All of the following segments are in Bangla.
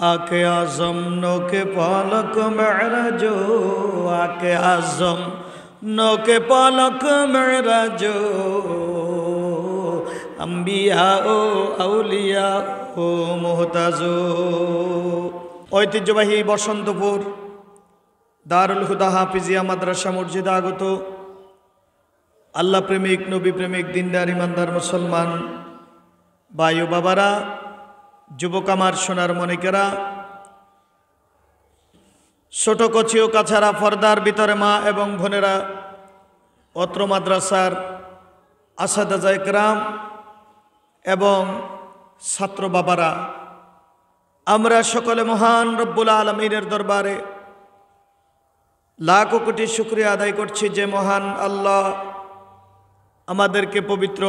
आके आज़म नौके पालक मेराजो, आके आज़म नौके पालक मेराजो, अम्बिया ओ आउलिया ओ मुहताजो। ঐতিহ্যবাহী বসন্তপুর দারুল হুদা হাফিজিয়া মাদ্রাসা মসজিদে আগত আল্লাহ প্রেমিক, নবী প্রেমিক, দিনদার ইমানদার মুসলমান ভাই ও বাবারা, যুবক আমার সোনার মনিকেরা, ছোট কচি ও কাছারা, পর্দার ভিতরে মা এবং বোনেরা, অত্র মাদ্রাসার আসাদাজা ইকরাম এবং ছাত্র বাবারা, আমরা সকলে মহান রব্বুল আলামিনের দরবারে লাখ কোটি শুকরিয়া আদায় করছি যে মহান আল্লাহ আমাদেরকে পবিত্র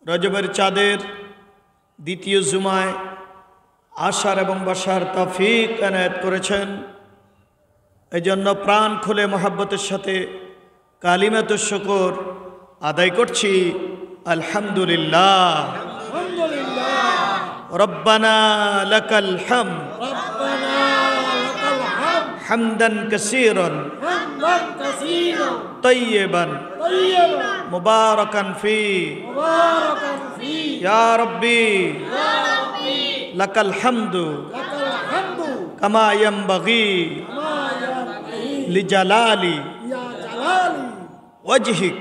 রজবের চাঁদের দ্বিতীয় জুমায় আসার এবং বসার তৌফিক এনায়েত করেছেন। এই জন্য প্রাণ খুলে মহাব্বতের সাথে কালিমাতুশ শুকর আদায় করছি, আলহামদুলিল্লাহ। রব্বানা লাকাল হামদ হামদান কাসীরান তাইয়িবান মুবারাকান ফি ইয়া রাব্বি লাকাল হামদু কামা ইয়ানবাগি লিজালালি ওয়াজহিক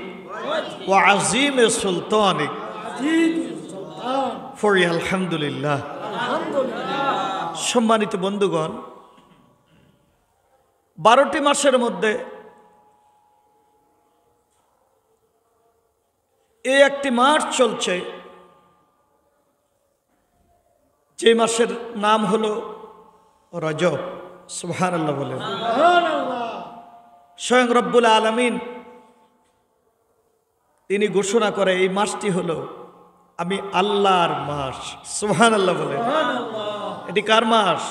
ওয়া আযীম সুলতানিক। ফরি আলহামদুলিল্লাহ। সম্মানিত বন্ধুগণ, 12টি মাসের মধ্যে এই একটি মাস চলছে, যে মাসের নাম হলো রজব। সুবহানাল্লাহ বলেন। স্বয়ং রব্বুল আলামিন তিনি ঘোষণা করে এই মাসটি হলো আমি আল্লাহর মাস। সুবহানাল্লাহ বলেন। এটি কার মাস?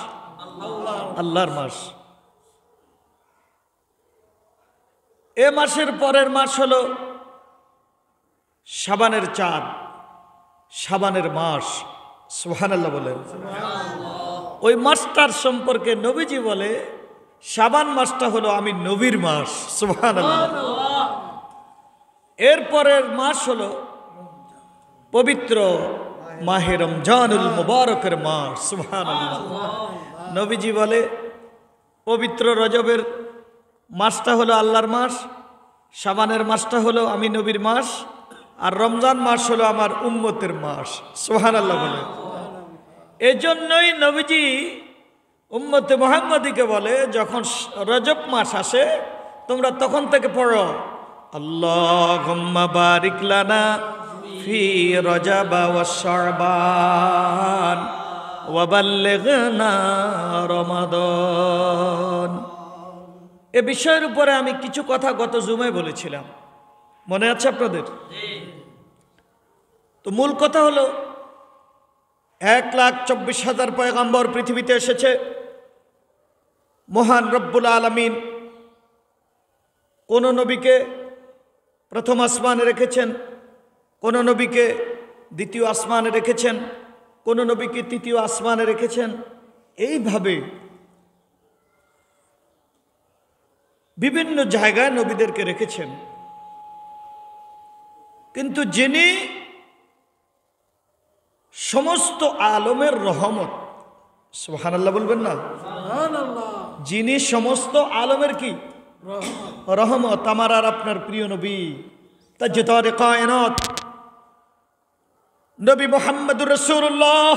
আল্লাহর মাস। এ মাসের পরের মাস হলো শাবানের চাঁদ, শাবানের মাস। সুবহানাল্লাহ বলেন। ওই মাসটার সম্পর্কে নবীজি বলে শাবান মাসটা হলো আমি নবীর মাস। সুবহানাল্লাহ। এর পরের মাস হলো পবিত্র মাহে রমজানুল মুবারকের মাস। সুবহানাল্লাহ। নবীজি বলে পবিত্র রজবের মাসটা হলো আল্লাহর মাস, শাবানের মাসটা হলো আমি নবীর মাস, আর রমজান মাস হলো আমার উম্মতের মাস। সুবহানাল্লাহ বলে। এজন্যই নবীজি উম্মতে মুহাম্মাদিকে বলে যখন রজব মাস আসে তোমরা তখন থেকে পড়ো আল্লাহুম্মা বারিক লানা ফি রজব ওয়া শাবান ওয়া বাল্লিগনা রমাদান। এ বিষয়ের উপরে আমি কিছু কথা গত জুমায় বলেছিলাম, মনে আছে আপনাদের? তো মূল কথা হলো 1,24,000 পয়গম্বর পৃথিবীতে এসেছে। মহান রব্বুল আলামিন কোন নবীকে প্রথম আসমানে রেখেছেন, কোন নবীকে দ্বিতীয় আসমানে রেখেছেন, কোন নবীকে তৃতীয় আসমানে রেখেছেন। এইভাবে বিভিন্ন জায়গায় নবীদেরকে রেখেছেন। কিন্তু যিনি সমস্ত আলমের রহমত, সুবহানাল্লাহ বলবেন না? যিনি সমস্ত আলমের কি রহমত, আমার আর আপনার প্রিয় নবী তাজদারে কায়নাত নবী মুহাম্মদুর রাসূলুল্লাহ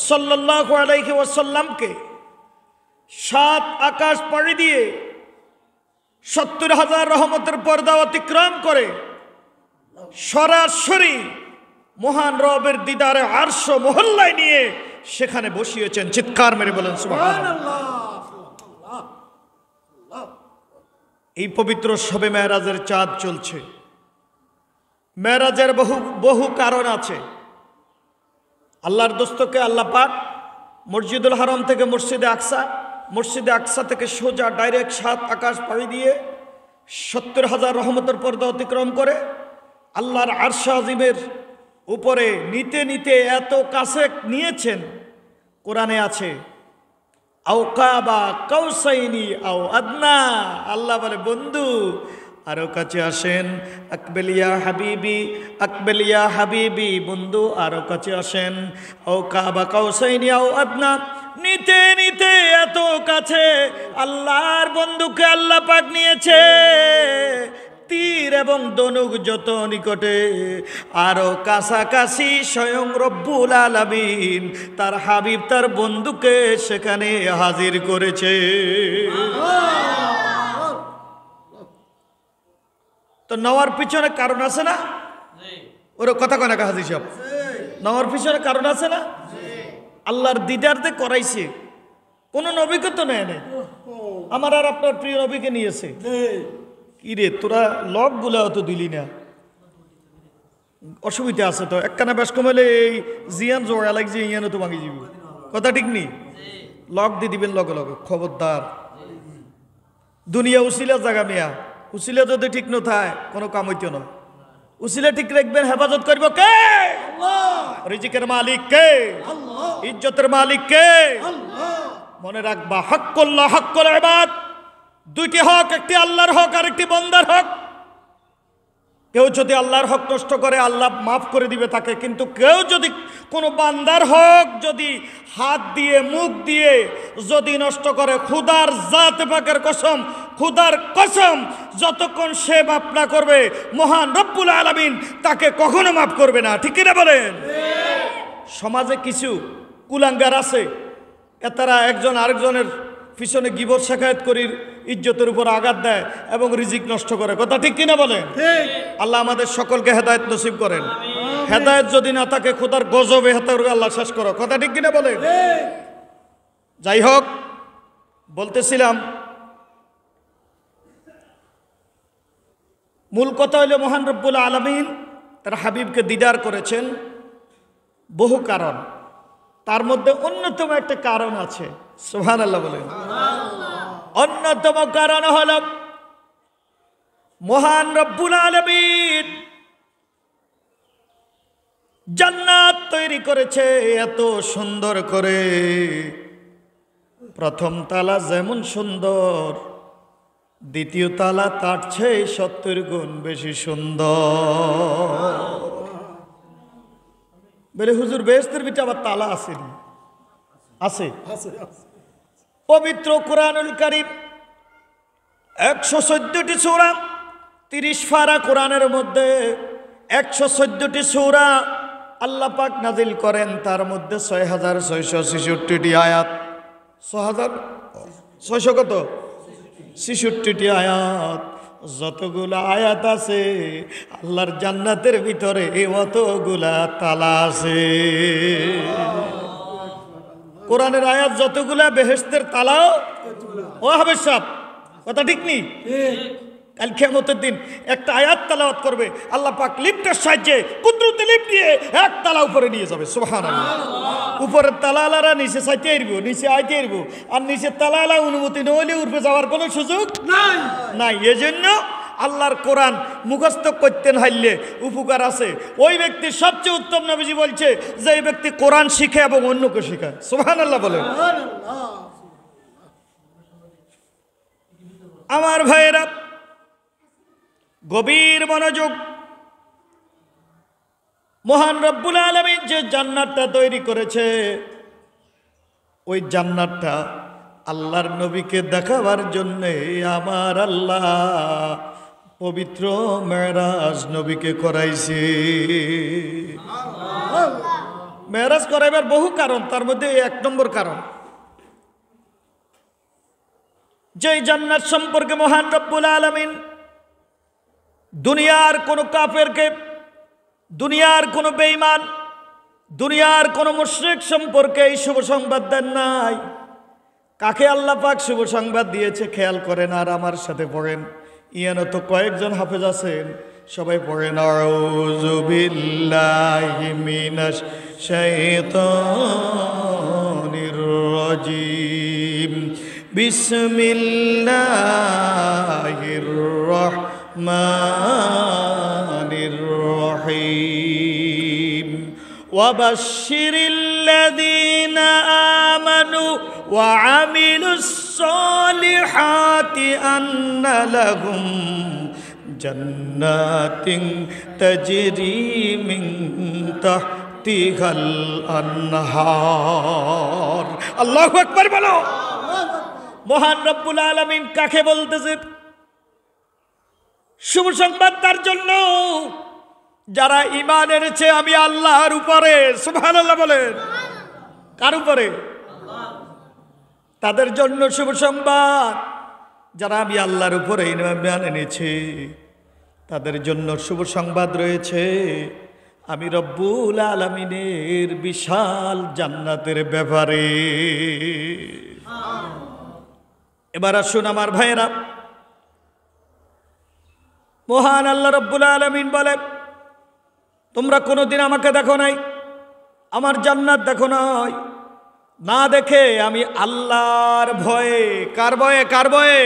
সাল্লাল্লাহু আলাইহি ওয়াসাল্লামকে 7 আকাশ পাড়ি দিয়ে 70,000 রহমতের পর্দা অতিক্রম করে সরাসরি মহান রবের দিদারে আরশ মহল্লায় নিয়ে সেখানে বসিয়েছেন। চিৎকার মেরে বলেন সুবহানাল্লাহ। এই পবিত্র শবে মেরাজের চাঁদ চলছে। মেরাজের বহু কারণ আছে। আল্লাহর দোস্তকে আল্লাহ পাক মসজিদুল হারাম থেকে মসজিদে আকসা থেকে সোজা ডাইরেক্ট 7 আকাশ পাড়ি দিয়ে 70,000 রহমতের পর্দা অতিক্রম করে আল্লাহর আরশ আজিমের উপরে নিতে নিতে এত কাছে নিয়েছেন কোরআনে আছে আও কাবা কাউসাইনি আও আদনা, আল্লাহ বলে বন্ধু আরো কাছে আসেন, আকবেলিয়া হাবিবি, আকবেলিয়া হাবিবি, বন্ধু আরো কাছে আসেন, আও কাবা কাউসাইনি আও আদনা। নিতে নিতে এত কাছে আল্লাহর বন্ধুকে আল্লাহ পাক নিয়েছে, তীর এবং ধনুক যত নিকটে, আরো কাছাকাছি স্বয়ং রব্বুল আলামিন তার হাবিব তার বন্ধুকে সেখানে হাজির করেছে। তো নেওয়ার পিছনে কারণ আছে না? ওরা কথা কয় না হাজির সাহেব, নেওয়ার পিছনে কারণ আছে না? আল্লাহর দিদারতে করাইছে, কোন নবীকে তো নেয় নাই, আমার আর আপনার প্রিয় নবীকে নিয়েছে। কি রে তোরা লক গুলা তো দিলি না, অসুবিধা আছে তো, একখানা বেশ কমাইলে এই জিয়ান জোড়া লাগছে ইয়ানো তো ভাঙি যাবি, কথা ঠিক নেই, লক দিয়ে দিবেন লগে লগে, খবরদার। দুনিয়া উসিলা জাগা মিয়া, উসিলা যদি ঠিক ন থাকে কোনো কাম হইতো না, উসিলা ঠিক রাখবেন, হেফাজত করব কে? রিজিকের মালিক কে? ইজ্জতের মালিক কে? মনে রাখবা হক্কুল্লাহ হক্কুল ইবাদ, দুইটি হক, একটি আল্লাহর হক আর একটি বান্দার হক। কেউ যদি আল্লাহর হক নষ্ট করে আল্লাহ মাফ করে দিবে তাকে, কিন্তু কেউ যদি কোনো বান্দার হক যদি হাত দিয়ে মুখ দিয়ে যদি নষ্ট করে, খুদার জাত পাকের কসম, খুদার কসম, যতক্ষণ সে মাফ না করবে মহান রব্বুল আলামিন তাকে কখনো মাফ করবে না। ঠিক কিনা বলেন? সমাজে কিছু কুলাঙ্গার আছে, এতারা একজন আরেকজনের পিছনে গীবত শেখায়ত করি, ইজ্জতের উপর আঘাত দেয় এবং রিজিক নষ্ট করে, কথা ঠিক কিনা বলেন? আল্লাহ আমাদের সকলকে হেদায়েত নসিব করেন। হেদায়েত যদি না থাকে খোদার গজবে হেতারকে আল্লাহ শেষ করো, কথা ঠিক কিনা বলেন? যাই হোক, বলতেছিলাম মূল কথা হইল মহান রব্বুল আলামিন তার হাবিবকে দিদার করেছেন বহু কারণ, তার মধ্যে অন্যতম একটা কারণ আছে, সুবহানাল্লাহ বলেন। অন্যতম কারণ হল মহান রব্বুল আলামিন জান্নাত তৈরি করেছে এত সুন্দর করে, প্রথম তালা যেমন সুন্দর, দ্বিতীয় তালা তার চেয়ে 70 গুণ বেশি সুন্দর। বলে হুজুর বেহেশতের ভিতরে আবার তালা আসেনি? আছে। পবিত্র কোরআনুল কারীম 114টি সূরা, 30 পারা কোরআনের মধ্যে 114টি সূরা আল্লাহ পাক নাজিল করেন, তার মধ্যে 6666টি আয়াত, 6600 কত 66টি আয়াত। যতগুলা আয়াত আছে আল্লাহর জান্নাতের ভিতরে অতগুলা তালা আছে। কোরআনের আয়াত যতগুলা, বেহেশতের তালাও ও হাবেশ সাহেব, কথা ঠিক নেই? কাল কিয়ামতের দিন একটা আয়াত তেলাওয়াত করবে, আল্লাহ পাক লিফটের সাহায্যে কুদরতি লিফট দিয়ে এক তালা উপরে নিয়ে যাবে, সুবহানাল্লাহ। উপরের তালাওয়ালারা নিচে চাইতে আসবো, নিচে আইতে আসবো, আর নিচের তালাওয়ালা অনুমতি নইলে উপরে যাওয়ার কোনো সুযোগ নাই। এজন্য আল্লাহর কোরআন মুখস্থ করতেন হাইলে উপকার আছে। ওই ব্যক্তি সবচেয়ে উত্তম, নবীজি বলছে যে এই ব্যক্তি কোরআন শিখে এবং অন্যকে শেখায়, সুবহানাল্লাহ বলেন। আমার ভাইয়েরা, গভীর মনোযোগ, মহান রব্বুল আলামিন যে জান্নাতটা তৈরি করেছে, ওই জান্নাতটা আল্লাহর নবীকে দেখাবার জন্য আমার আল্লাহ পবিত্র মেরাজ নবীকে করাইছে। মেরাজ করাইবার বহু কারণ, তার মধ্যে 1 নম্বর কারণ, যে জান্নাত সম্পর্কে মহান রব্বুল আলামিন দুনিয়ার কোনো কাফেরকে, দুনিয়ার কোনো বেঈমান, দুনিয়ার কোনো মুশরিক সম্পর্কে এই শুভ সংবাদ দেন নাই। কাকে আল্লাহ পাক শুভ সংবাদ দিয়েছে খেয়াল করেন আর আমার সাথে পড়েন। ইয়ানো তো কয়েকজন হাফেজ আছেন, সবাই পড়েন আউযু বিল্লাহি মিনাশ শাইতানির রাজিম, বিসমিল্লাহির রাহমানির রহিম, ওয়াবাশশিরিল্লাযীনা وعملوا الصالحات أن لهم جنات تجري من تحتها الأنهار الله أكبر বলো মহান রব্বুল আলামিন কাকে বলতেছে শুভ সংবাদ তার জন্য যারা ঈমান এনেছে আমি আল্লাহর উপরে সুবহানাল্লাহ বলেন কার উপরে তাদের জন্য শুভ সংবাদ যারা আমি আল্লাহর উপরে ঈমান এনেছে তাদের জন্য শুভ সংবাদ রয়েছে আমি রব্বুল আলামিনের বিশাল জান্নাতের ব্যাপারে এবার আসুন আমার ভাইয়েরা মহান আল্লাহ রব্বুল আলামিন বলে তোমরা কোনোদিন আমাকে দেখো নাই আমার জান্নাত দেখো নাই না দেখে আমি আল্লাহর ভয়ে কার ভয়ে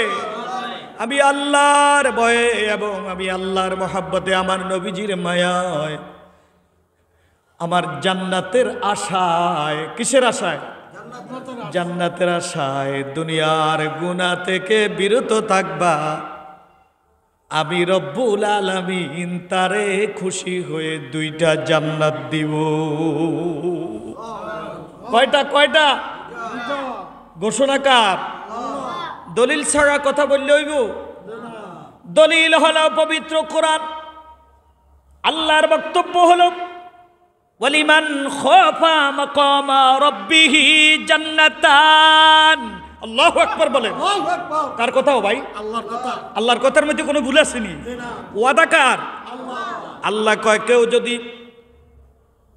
আমি আল্লাহর ভয়ে এবং আমি আল্লাহর মহব্বতে আমার নবীজির মায়ায় আমার জান্নাতের আশায় কিসের আশায় জান্নাতের আশায় দুনিয়ার গুনাহ থেকে বিরত থাকবা আমি রব্বুল আলামিন তারে খুশি হয়ে দুইটা জান্নাত দিব কয়টা ঘোষণাকার দলিল ছাড়া কথা বললে হইব দলিল হলো পবিত্র কোরআন আল্লাহর বক্তব্য হলো ওয়ালিমান খাফা মাকামা রাব্বিহি জান্নাতান আল্লাহু আকবার বলেন কার কথাও ভাই আল্লাহর কথার মধ্যে কোনো ভুল আসেনি ওয়াদা কার আল্লাহ কয় কেউ যদি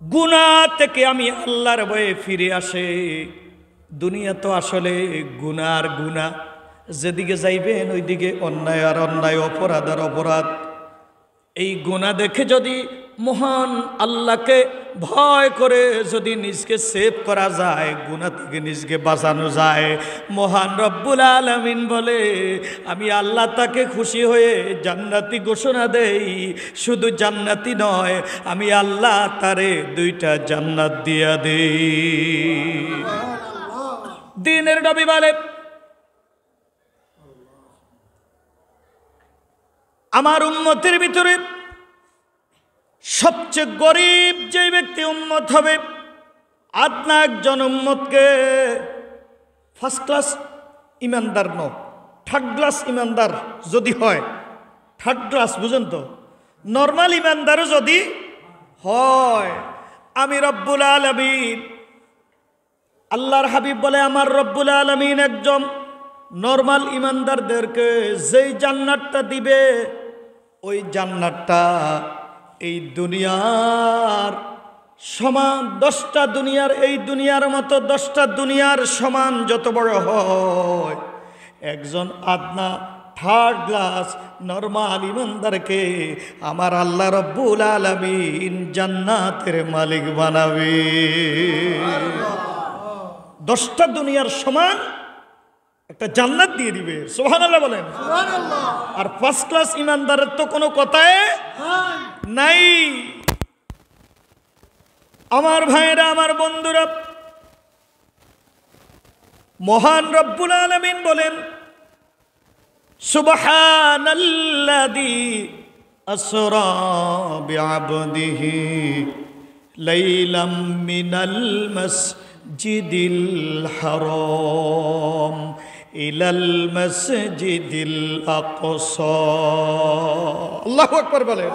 গুনাহ থেকে আমি আল্লাহর ভয়ে ফিরে আসে দুনিয়া তো আসলে গুনার গুনাহ যেদিকে যাইবেন ওইদিকে অন্যায় আর অন্যায় অপরাধ আর অপরাধ এই গুনাহ দেখে যদি মহান আল্লাহকে ভয় করে যদি নিজকে সেভ করা যায় গুনাহ থেকে নিজকে বাঁচানো যায় মহান রব্বুল আলামিন বলে আমি আল্লাহ তাকে খুশি হয়ে জান্নাতি ঘোষণা দেই শুধু জান্নাতি নয় আমি আল্লাহ তারে দুইটা জান্নাত দিয়া দেই দিনের নবী বলে আমার উম্মতের ভিতরে সবচেয়ে গরিব যে ব্যক্তি উম্মত হবে আদনা একজন উম্মতকে ফার্স্ট ক্লাস ইমানদার থার্ড ক্লাস ইমানদার যদি হয় থার্ড ক্লাস বুঝেন তো নর্মাল ইমানদারও যদি হয় আমি রব্বুল আলামিন আল্লাহর হাবিব বলে আমার রব্বুল আলামিন একজন নর্মাল ইমানদারদেরকে যেই জান্নাতটা দিবে ওই জান্নাতটা এই দুনিয়ার সমান 10টা দুনিয়ার এই দুনিয়ার মতো 10টা দুনিয়ার সমান যত বড় হয় একজন আদনা থার্ড ক্লাস নরমাল ইমানদারকে আমার আল্লাহ রব্বুল আলামিন জান্নাতের মালিক বানাবে 10টা দুনিয়ার সমান একটা জান্নাত দিয়ে দিবে সুবহানাল্লাহ বলেন সুবহানাল্লাহ আর ফার্স্ট ক্লাস ইমানদারের তো কোনো কথাই নাই আমার ভাইরা আমার বন্ধুরা মহান রব্বুল আলামিন বলেন সুবহানাল্লাযী আসরা বিআবদিহি লাইলাম মিনাল মাসজিদিল হারাম ইলাল মসজিদিল আকসা আল্লাহু আকবার বলেন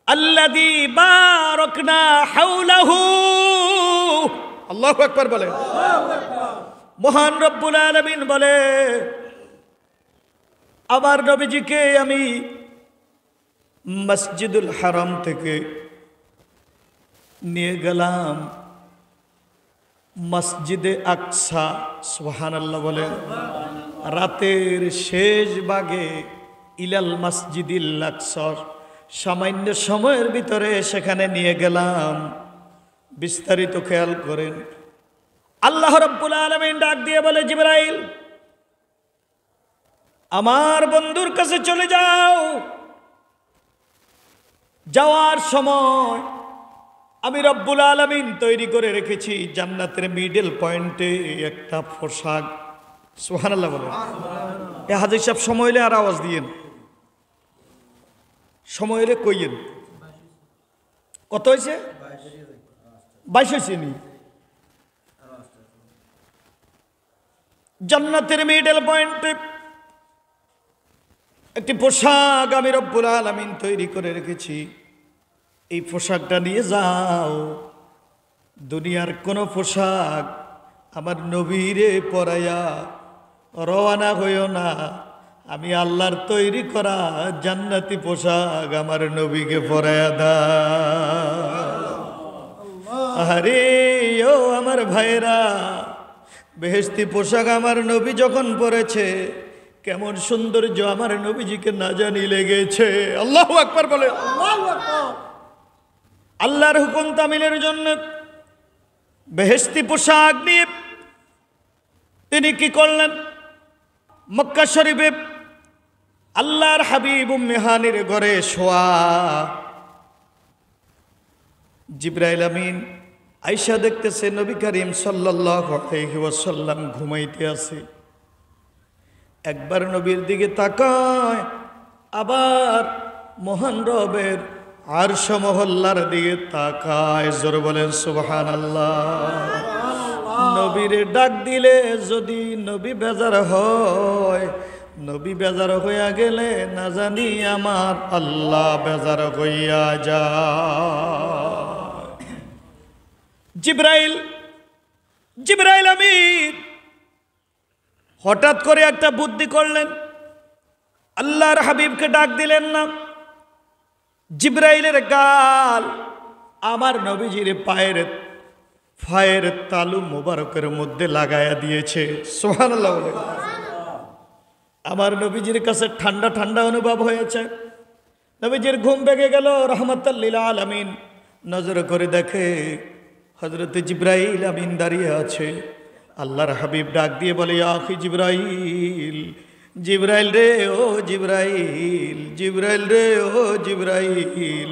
আল্লাযী বারাকনা হাওলাহু আল্লাহু আকবার বলেন মহান রব্বুল আলামিন বলে আমার নবীজিকে আমি মসজিদুল হারাম থেকে নিয়ে গেলাম মসজিদে আকসা সুবহানাল্লাহ বলেন রাতের শেষ ভাগে ইলাল মসজিদিল আকসা সামান্য সময়ের ভিতরে সেখানে নিয়ে গেলাম বিস্তারিত খেয়াল করেন আল্লাহ রাব্বুল আলামিন ডাক দিয়ে বলে জিবরাইল আমার বন্ধুর কাছে চলে যাও যাওয়ার সময় আমি রব্বুল আলামিন তৈরি করে রেখেছি জান্নাতের মিডল পয়েন্টে একটা পোশাক। সুবহানাল্লাহ বলেন। এ হাজির সাহেব সময় হলে আর আওয়াজ দিয়েন, সময় হলে কইয়েন। কত হয়েছে? 22 হয়েছে নি? জান্নাতের মিডল পয়েন্টে একটি পোশাক আমি রব্বুল আলামিন তৈরি করে রেখেছি। এই পোশাকটা নিয়ে যাও, দুনিয়ার কোন পোশাক আমার নবীরে পরাইয়া রওনা হইও না, আমি আল্লাহর তৈরি করা জান্নাতি পোশাক আমার নবীকে পরাইয়া দাও। আরে ও আমার ভাইরা, বেহেশতি পোশাক আমার নবী যখন পরেছে, কেমন সৌন্দর্য আমার নবীজিকে না জানি লেগেছে। আল্লাহু আকবার বলে। আল্লাহর হুকুম তামিলের জন্য বেহেশতি পোশাক নিয়ে তিনি কি করলেন? মক্কা শরীফে আল্লাহর হাবিব উম্মে হানির ঘরে শোয়া। জিবরাইল আমিন আয়েশা দেখতেছে নবী করিম সাল্লাল্লাহু আলাইহি ওয়াসাল্লাম ঘুমাইতে আছে। একবার নবীর দিকে তাকায়, আবার মহান রবের আরশ মহল্লার দিকে তাকায়। জোর বলেন সুবহানাল্লাহ। নবীরে ডাক দিলে যদি নবী বেজার হয়, নবী বেজার হইয়া গেলে না জানি আমার আল্লাহ বেজার হইয়া যায়। জিবরাইল আমিন হঠাৎ করে একটা বুদ্ধি করলেন, আল্লাহর হাবিবকে ডাক দিলেন না। জিবরাইলের গাল আমার নবীজির পায়ের তালু মোবারকের মধ্যে লাগায়া দিয়েছে। সুবহানাল্লাহ বলে। আমার নবীজির কাছে ঠান্ডা ঠান্ডা অনুভব হয়েছে। নবীজির ঘুম ভেঙে গেল। রাহমাতাল লিল আলামিন নজর করে দেখে হযরত জিবরাইল আমিন দাঁড়িয়ে আছে। আল্লাহর হাবিব ডাক দিয়ে বলে, ইয়া আখি জিবরাইল, জিবরাইল রে ও জিবরাইল, জিবরাইল রে ও জিবরাইল,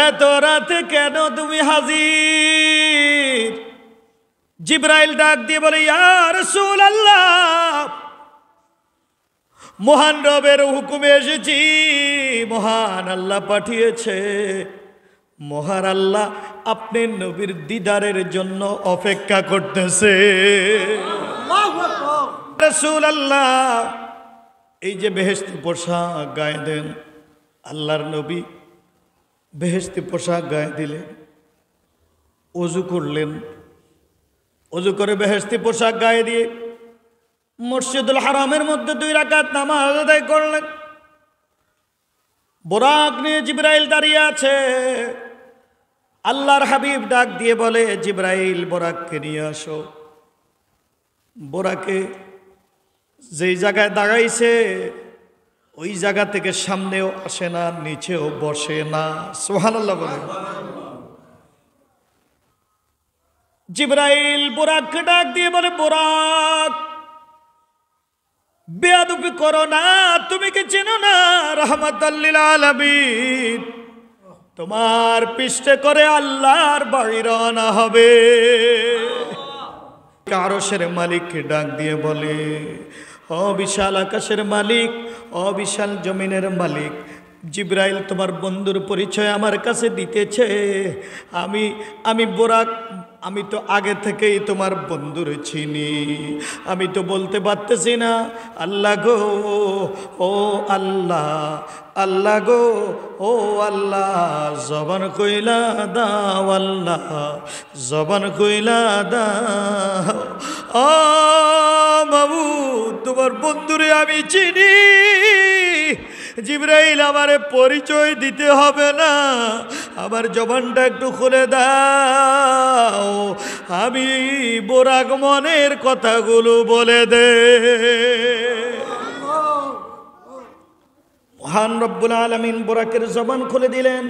এত রাতে কেন তুমি হাজির? জিবরাইল ডাক দিয়ে বলে, ইয়া রাসূলুল্লাহ, মহান রবের হুকুমে এসেছি। মহান আল্লাহ পাঠিয়েছে। মহান আল্লাহ আপনি নবীর দিদারের জন্য অপেক্ষা করতেছে। রাসূলুল্লাহ, এই যে বেহেশতি পোশাক গায়ে দেন, আল্লাহর নবী বেহেশতি পোশাক গায়ে দিলেন, ওযু করলেন, ওযু করে বেহেশতি পোশাক গায়ে দিয়ে মসজিদুল হারামের মধ্যে 2 রাকাত নামাজ আদায় করলেন। বোরাক নিয়ে জিবরাইল দাঁড়িয়ে আছে। আল্লাহর হাবিব ডাক দিয়ে বলে, জিবরাইল বোরাককে নিয়ে আসো। বোরাকে যেই জায়গায় দাঁড়াইছে ওই জায়গা থেকে সামনেও আসে না, নিচেও বসে না। সুবহানাল্লাহ বলে। জিবরাইল বোরাককে ডাক দিয়ে বলে, বোরাক বেয়াদবি করো না, তুমি কি চেনো না রাহমাতাল লিল আলামিন তোমার পৃষ্ঠে করে আল্লাহর বাড়ি রওনা হবে। আরশের মালিককে ডাক দিয়ে বলে, অবিশাল আকাশের মালিক, অবিশাল জমিনের মালিক, জিবরাইল তোমার বন্ধুর পরিচয় আমার কাছে দিতেছে। আমি বোরাক, আমি তো আগে থেকেই তোমার বন্ধুর চিনি। আমি তো বলতে পারতেছি না আল্লাহ গো ও আল্লাহ, আল্লাহ গো ও আল্লাহ, জবান কইলা দাও আল্লাহ, জবান কইলা দাও। ও মাবুদ, তোমার বন্ধুরে আমি চিনি। জিবরাইল আমারে পরিচয় দিতে হবে না, আমার জবানটা একটু খুলে দাও, আমি বোরাক মনের কথাগুলো বলে দে। মহান রব্বুল আলামিন বোরাকের জবান খুলে দিলেন।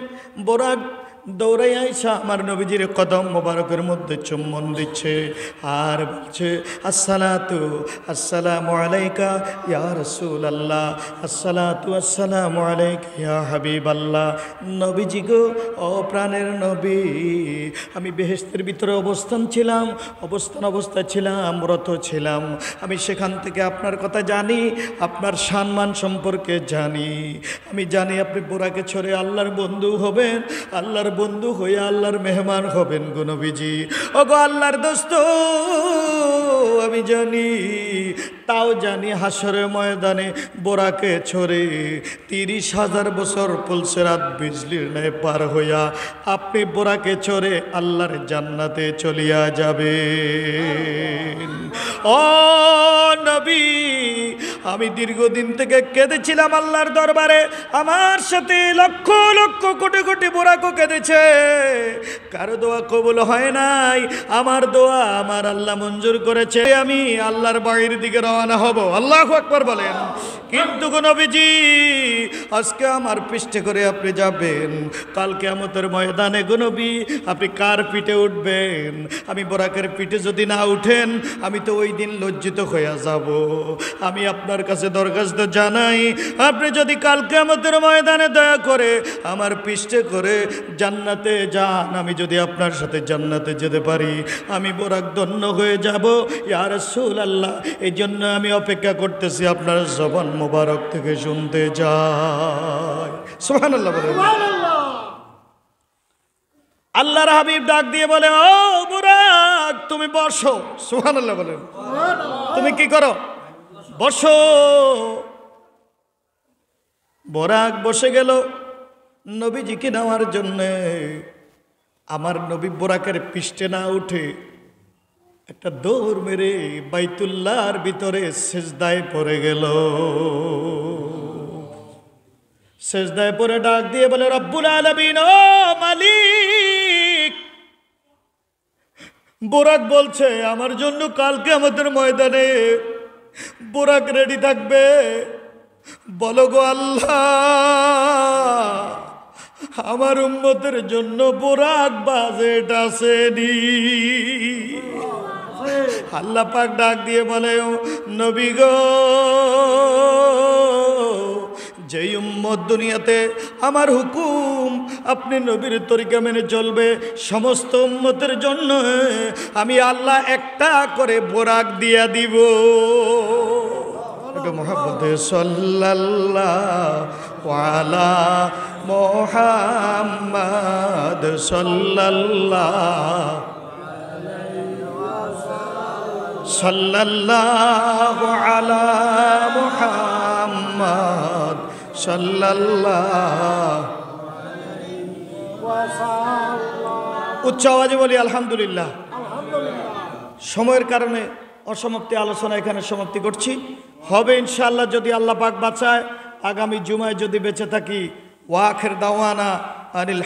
বোরাক দৌড়াই আইসা আমার নবীজির কদম মোবারকের মধ্যে চুম্বন দিচ্ছে আর বলছে আসসালাতু আসসালামু আলাইকা ইয়া রাসূলুল্লাহ, আসসালাতু আসসালামু আলাইকা ইয়া হাবিবাল্লাহ। নবীজি গো, ও প্রাণের নবী, আমি বেহেশতের ভিতরে অবস্থায় ছিলাম, রত ছিলাম। আমি সেখান থেকে আপনার কথা জানি, আপনার সম্মান সম্পর্কে জানি। আমি জানি আপনি বোরাকে ছড়ে আল্লাহর বন্ধু হবেন, আল্লাহর বন্ধু হয়ে আল্লাহর মেহমান হবেন গো নবীজি। ও গো আল্লাহর দোস্ত, আমি জানি, তাও জানি হাসরের ময়দানে বোরাকে ছড়ে 30,000 বছর পুলসেরাত বিজলির ন্যায় পার হইয়া আপনি বোরাকে ছড়ে আল্লাহর জান্নাতে চলিয়া যাবেন। ও নবী, আমি দীর্ঘদিন থেকে কেঁদেছিলাম আল্লাহর দরবারে, আমার সাথে লক্ষ লক্ষ কোটি কোটি বোরাকও কেঁদেছে, কারো দোয়া কবুল হয় নাই, আমার দোয়া আমার আল্লাহ মঞ্জুর করেছে। আমি আল্লাহর বাড়ির দিকে রওনা হব, আল্লাহু আকবার বলেন। কিন্তু গো নবীজি, আজকে আমার পৃষ্ঠে করে আপনি যাবেন, কাল কিয়ামতের ময়দানে গো নবী আপনি কার পিঠে উঠবেন? আমি বোরাকের পিঠে যদি না উঠেন, আমি তো ওই দিন লজ্জিত হয়ে যাব। আমি আপনার কাছে দরখাস্ত জানাই, আপনি যদি কাল কিয়ামতের ময়দানে দয়া করে আমার পৃষ্ঠে করে জান্নাতে যান, আমি যদি আপনার সাথে জান্নাতে যেতে পারি, আমি বোরাক ধন্য হয়ে যাব ইয়া রাসূলুল্লাহ। এই জন্য আমি অপেক্ষা করতেছি আপনার জবান মোবারক থেকে শুনতে যাই। সুবহানাল্লাহ বলেন। আল্লাহর হাবিব ডাক দিয়ে বলে, ও বোরাক তুমি বসো। সুবহানাল্লাহ বলেন। তুমি কি করো? বসো। বোরাক বসে গেল নবীজিকে নেওয়ার জন্যে। আমার নবী বোরাকের পৃষ্ঠে না উঠে একটা দৌড় মেরে বাইতুল্লাহর ভিতরে সেজদায় পড়ে গেল। সেজদায় পড়ে ডাক দিয়ে বলে, রব্বুল আলামিন, ও মালিক, বোরাক বলছে আমার জন্য কালকে আমাদের ময়দানে বোরাক রেডি থাকবে। বলো গো আল্লাহ, আমার উম্মতের জন্য বোরাক বাজেট আসেনি। আল্লাহ পাক ডাক দিয়ে বলে, নবী গো, যেই উম্মত দুনিয়াতে আমার হুকুম আপনি নবীর তরিকা মেনে চলবে, সমস্ত উম্মতের জন্য আমি আল্লাহ একটা করে বোরাক দিয়া দিব। মুহাম্মদে সাল্লাল্লাহু আলা মুহাম্মদ সাল্লাল্লাহু আলা মুহাম্মদ সাল্লাল্লাহু। উচ্চ আওয়াজে বলি আলহামদুলিল্লাহ। সময়ের কারণে অসমাপ্তি আলোচনা এখানে সমাপ্তি করছি। হবে ইনশাআল্লাহ যদি আল্লাহ পাক বাঁচায়, আগামী জুমায় যদি বেঁচে থাকি। ওয়া আখির দাওয়ানা আনিল